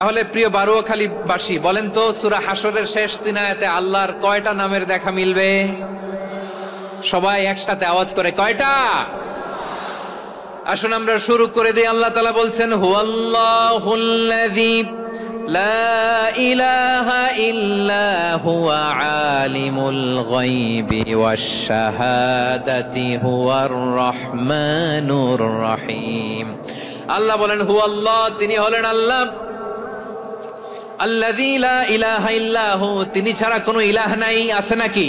তাহলে প্রিয় বারুয়াখালীবাসী বলেন তো, সূরা হাশরের শেষ 3 আয়াতে আল্লাহর কয়টা নামের দেখা মিলবে? সবাই একসাথে আওয়াজ করে, কয়টা? আসুন আমরা শুরু করে দিই। আল্লাহ তাআলা বলছেন, হুয়াল্লাহুল্লাযী লা ইলাহা ইল্লা হুয়া আলিমুল গায়বি ওয়াশ শাহাদাতি হুয়ার রহমানুর রহিম। আল্লাহ বলেন, হুয়াল্লাহ, তিনি হলেন আল্লাহ, আল্লাযী লা ইলাহা ইল্লাহু, তিনি ছাড়া কোনো ইলাহ নাই। আছে নাকি?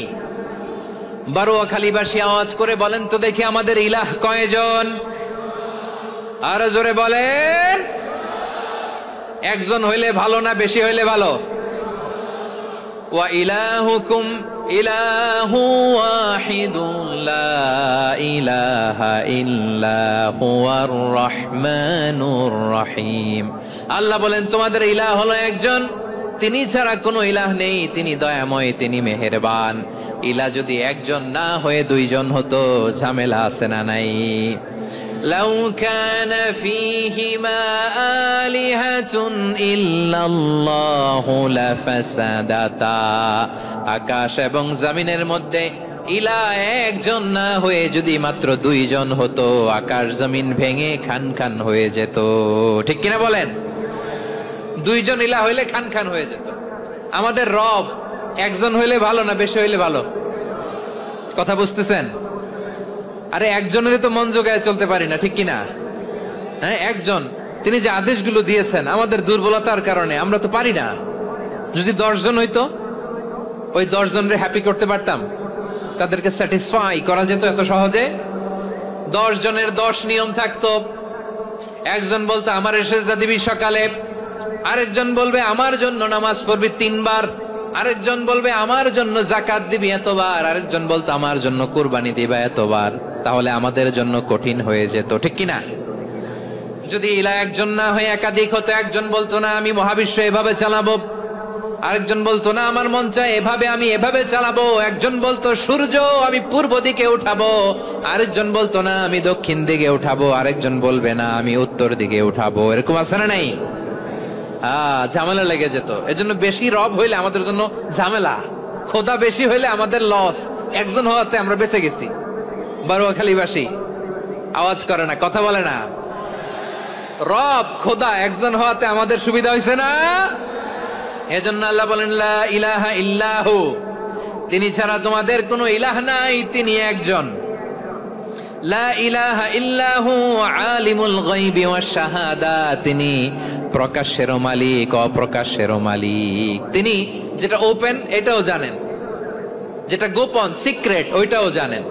বারুয়াখালীবাসী আওয়াজ করে বলেন তো দেখি, আমাদের ইলাহ কয়জন? আরো জোরে বলেন। একজন হইলে ভালো না বেশি হইলে ভালো? ওয়া ইলাহুকুম ইলাহু ওয়াহিদুন লা ইলাহা ইল্লা হুয়ার রহমানুর রহিম। আল্লাহ বলেন, তোমাদের ইলাহ হলো একজন, তিনি ছাড়া কোনো ইলাহ নেই, তিনি দয়াময়, তিনি মেহেরবান। ইলাহ যদি একজন না হয়ে দুইজন হতো, ঝামেলা আছে না নাই? লাউ কানা ফীহিমা আলিহাতুন ইল্লাল্লাহু লাফাসাদাতা, আকাশ এবং জমিনের মধ্যে ইলাহ একজন না হয়ে যদি মাত্র দুইজন হতো, আকাশ জমিন ভেঙে খান খান হয়ে যেত। ঠিক কিনা বলেন? দুইজন ইলাহ হইলে খান খান হয়ে যেত। আমাদের রব একজন হইলে ভালো না বেশি হইলে ভালো? কথা বুঝতেছেন? আরে একজনেরই তো মন জোগায় চলতে পারি না, ঠিক কিনা? হ্যাঁ, একজন, তিনি যে আদেশগুলো দিয়েছেন আমাদের দুর্বলতার কারণে আমরা তো পারি না। যদি 10 জন হইতো, ওই 10 জনের হ্যাপি করতে পারতাম, তাদেরকে স্যাটিসফাই করা যেত এত সহজে। 10 জনের 10 নিয়ম থাকতো। একজন বলতো আমার সেজদা দিবি সকালে, আরেকজন বলবে আমার জন্য নামাজ পড়বি 3 বার, আরেকজন বলবে আমার জন্য যাকাত দিবি এতবার, আরেকজন বলতো আমার জন্য কুরবানি দিবা এতবার। তাহলে আমাদের জন্য কঠিন হয়ে যেত, ঠিক কিনা? যদি ইলাহ একজন না হয়ে একাধিক হতো, একজন বলতো না আমি মহাবিশ্ব এভাবে চালাবো, আরেকজন বলতো না আমার মন চায় এভাবে, আমি এভাবে চালাবো, একজন বলতো সূর্য আমি পূর্ব দিকে উঠাবো, আরেকজন বলতো না আমি দক্ষিণ দিকে উঠাবো, আরেকজন বলবে না আমি উত্তর দিকে উঠাবো। এরকম আছে না নাই? ঝামেলা লেগে যেত। এজন্য বেশি রব হইলে আমাদের জন্য ঝামেলা, খোদা বেশি হইলে আমাদের লস। একজন হওয়াতে আমরা বেঁচে গেছি। বারুয়াখালীবাসী আওয়াজ করে না, কথা বলে না। রব খোদা একজন হওয়াতে আমাদের সুবিধা হয়েছে না? এজন্য আল্লাহ বলেন, লা ইলাহা ইল্লাহু, তিনি ছাড়া তোমাদের কোনো ইলাহ নাই, তিনি একজন। লা ইলাহা ইল্লাহু আলিমুল গায়বি ওয়াশ শাহাদা, তিনি প্রকাশ্যেরও মালিক অপ্রকাশ্যেরও মালিক। তিনি যেটা ওপেন এটাও জানেন, যেটা গোপন সিক্রেট ওইটাও জানেন।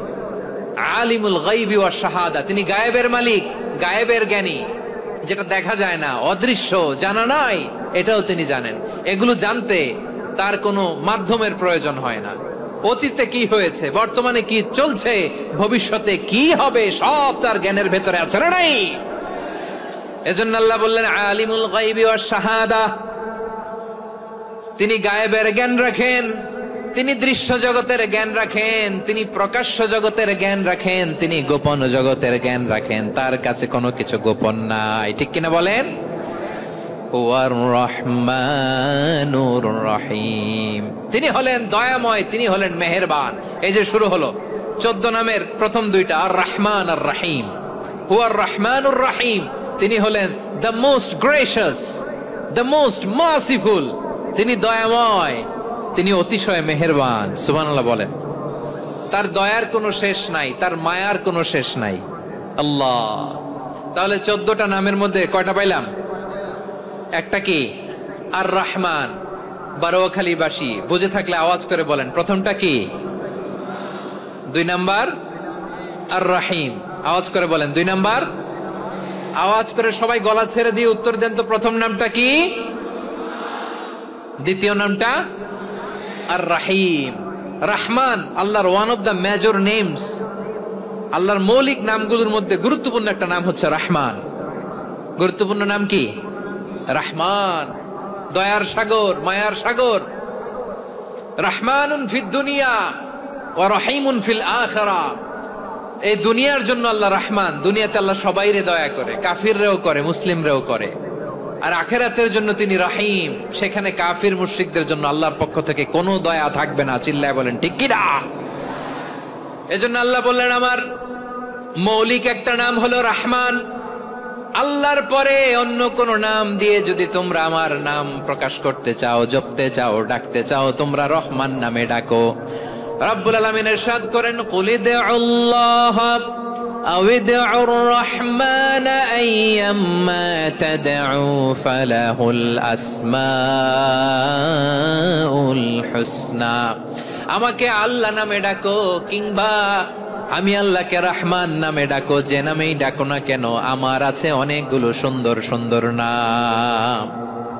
আলিমুল গায়বি ওয়াশ শাহাদা, তিনি গায়েবের মালিক, গায়েবের জ্ঞানী, যেটা দেখা যায় না, অদৃশ্য, জানা নাই, এটাও তিনি জানেন। এগুলো জানতে তার কোনো মাধ্যমের প্রয়োজন হয় না। অতীতে কি হয়েছে, বর্তমানে কি চলছে, ভবিষ্যতে কি হবে, সব তার জ্ঞানের ভেতরে আছে না নাই? এজন্য আল্লাহ বললেন আলিমুল গায়বি ওয়াশ শাহাদা, তিনি গায়েবের জ্ঞান রাখেন, তিনি দৃশ্য জগতের জ্ঞান রাখেন, তিনি প্রকাশ্য জগতের জ্ঞান রাখেন, তিনি গোপন জগতের জ্ঞান রাখেন। তার কাছে কোনো কিছু গোপন নাই, ঠিক কিনা বলেন? হুয়ার রহমানুর রহিম, তিনি হলেন দয়াময়, তিনি হলেন মেহেরবান। এই যে শুরু হলো 14 নামের প্রথম 2টা, আর রহমান আর রহিম। হুয়ার রহমানুর রহিম, তিনি হলেন the most gracious, the most merciful, তিনি দয়াময়, তিনি অতিশয় মেহেরবান। সুবহানাল্লাহ বলেন। তার দয়ার কোনো শেষ নাই, তার মায়ার কোনো শেষ নাই। আল্লাহ, তাহলে 14টা নামের মধ্যে কয়টা পাইলাম? একটা কি? আর রহমান। বারুয়াখালীবাসী বুঝে থাকলে আওয়াজ করে বলেন, প্রথমটা কি? 2 নাম্বার আর রহিম। আওয়াজ করে বলেন 2 নাম্বার। আওয়াজ করে সবাই গলা ছেড়ে দিয়ে উত্তর দেন তো, প্রথম নামটা কি? দ্বিতীয় নামটা? আর রহিম। রহমান আল্লাহর one of the major names, আল্লাহর মৌলিক নামগুলোর মধ্যে গুরুত্বপূর্ণ একটা নাম হচ্ছে রহমান। গুরুত্বপূর্ণ নাম কি? রহমান, দয়ার সাগর, মায়ার সাগর। রহমানুন ফিদ দুনিয়া ওয়া রহিমুন ফিল আখিরাহ। এই দুনিয়ার জন্য আল্লাহ রহমান, দুনিয়াতে আল্লাহ সবাইরে দয়া করে, কাফিররেও করে, মুসলিমরেও করে। আর আখিরাতের জন্য তিনি রহিম। সেখানে কাফির মুশরিকদের জন্য আল্লাহর পক্ষ থেকে কোনো দয়া থাকবে না। চিল্লায় বলেন ঠিক কি না? এজন্য আল্লাহ বললেন আমার মৌলিক একটা নাম হলো রহমান। আল্লাহর পরে অন্য কোন নাম দিয়ে যদি তোমরা আমার নাম প্রকাশ করতে চাও, জপতে চাও, ডাকতে চাও, তোমরা রহমান নামে ডাকো। রব্বুল আলামিন ইরশাদ করেন কুলিদুল্লাহ আউইদুর রহমান আইয়াম্মা তাদউ ফালাহুল আসমাউল হুসনা। আমাকে আল্লাহ নামে ডাকো কিংবা আমি আল্লাহকে রহমান নামে ডাকো, যে নামেই ডাকো না কেন আমার আছে অনেকগুলো সুন্দর সুন্দর নাম।